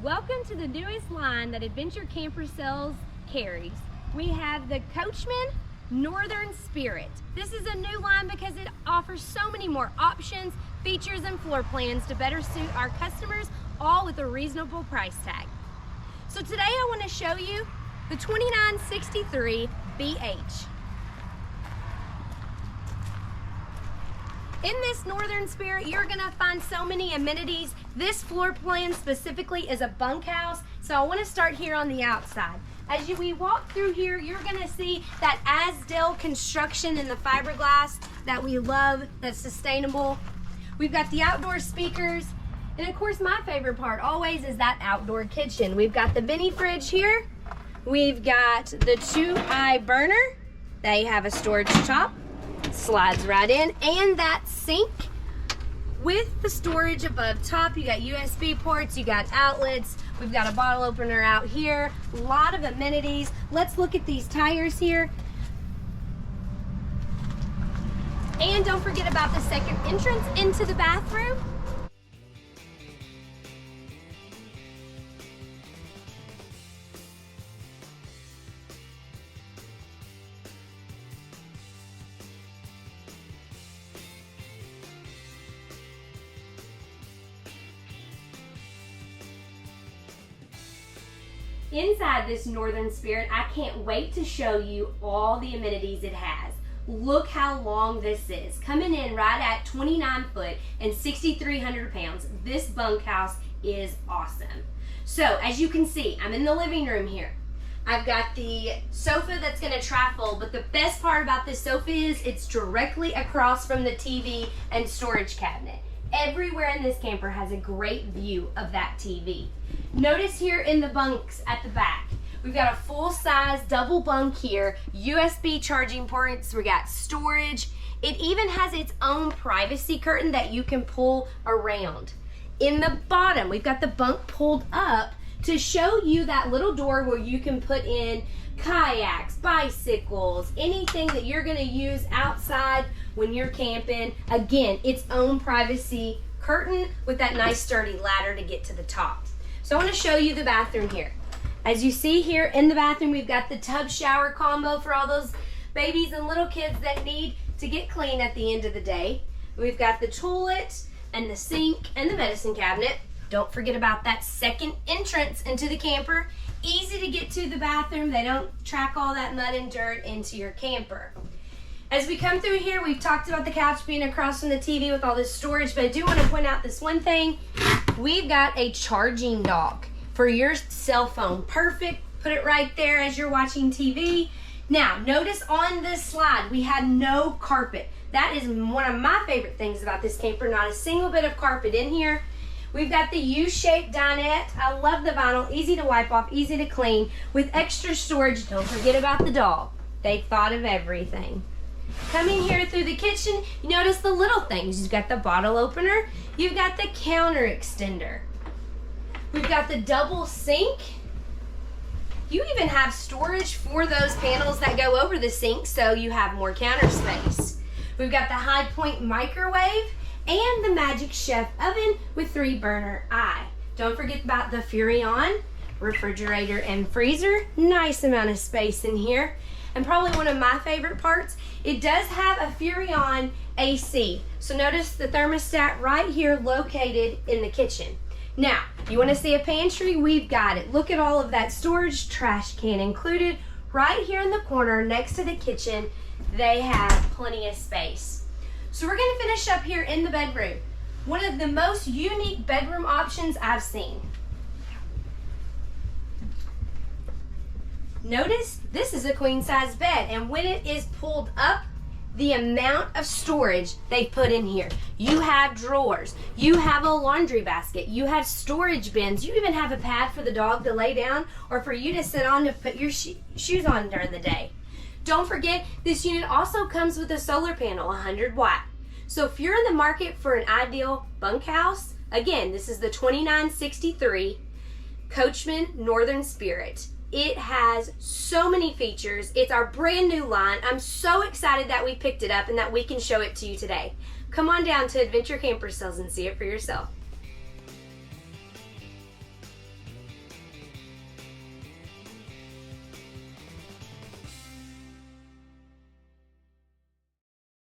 Welcome to the newest line that Adventure Camper Sales carries. We have the Coachmen Northern Spirit. This is a new line because it offers so many more options, features, and floor plans to better suit our customers, all with a reasonable price tag. So today I want to show you the 2963 BH. In this Northern Spirit, you're gonna find so many amenities. This floor plan specifically is a bunkhouse, so I wanna start here on the outside. As we walk through here, you're gonna see that Asdale construction in the fiberglass that we love, that's sustainable. We've got the outdoor speakers, and of course my favorite part always is that outdoor kitchen. We've got the mini fridge here. We've got the 2-eye burner. They have a storage top. Slides right in, and that sink with the storage above top. You got USB ports, you got outlets, we've got a bottle opener out here, a lot of amenities. Let's look at these tires here. And don't forget about the second entrance into the bathroom. Inside this Northern Spirit, I can't wait to show you all the amenities it has. Look how long this is. Coming in right at 29 foot and 6,300 pounds, this bunkhouse is awesome. So as you can see, I'm in the living room here. I've got the sofa that's gonna tri-fold, but the best part about this sofa is it's directly across from the TV and storage cabinet. Everywhere in this camper has a great view of that TV. Notice here in the bunks at the back, we've got a full-size double bunk here, USB charging ports, we got storage. It even has its own privacy curtain that you can pull around. In the bottom, we've got the bunk pulled up to show you that little door where you can put in kayaks, bicycles, anything that you're gonna use outside when you're camping. Again, its own privacy curtain with that nice sturdy ladder to get to the top. So I want to show you the bathroom here. As you see here in the bathroom, we've got the tub shower combo for all those babies and little kids that need to get clean at the end of the day. We've got the toilet and the sink and the medicine cabinet. Don't forget about that second entrance into the camper. Easy to get to the bathroom. They don't track all that mud and dirt into your camper. As we come through here, we've talked about the couch being across from the TV with all this storage, but I do want to point out this one thing. We've got a charging dock for your cell phone. Perfect. Put it right there as you're watching TV. Now, notice on this slide, we had no carpet. That is one of my favorite things about this camper. Not a single bit of carpet in here. We've got the U-shaped dinette. I love the vinyl. Easy to wipe off, easy to clean. With extra storage, don't forget about the dog. They thought of everything. Coming here through the kitchen, you notice the little things. You've got the bottle opener. You've got the counter extender. We've got the double sink. You even have storage for those panels that go over the sink, so you have more counter space. We've got the high point microwave and the Magic Chef oven with 3-burner eye. Don't forget about the Furrion refrigerator and freezer. Nice amount of space in here. And probably one of my favorite parts, it does have a Furrion AC. So notice the thermostat right here located in the kitchen. Now, you want to see a pantry? We've got it. Look at all of that storage, trash can included. Right here in the corner next to the kitchen, they have plenty of space. So we're going to finish up here in the bedroom. One of the most unique bedroom options I've seen. Notice this is a queen size bed, and when it is pulled up, the amount of storage they put in here. You have drawers, you have a laundry basket, you have storage bins, you even have a pad for the dog to lay down or for you to sit on to put your shoes on during the day. Don't forget, this unit also comes with a solar panel, 100 watt. So if you're in the market for an ideal bunkhouse, again, this is the 2963 Coachmen Northern Spirit. It has so many features. It's our brand new line. I'm so excited that we picked it up and that we can show it to you today. Come on down to Adventure Camper Sales and see it for yourself.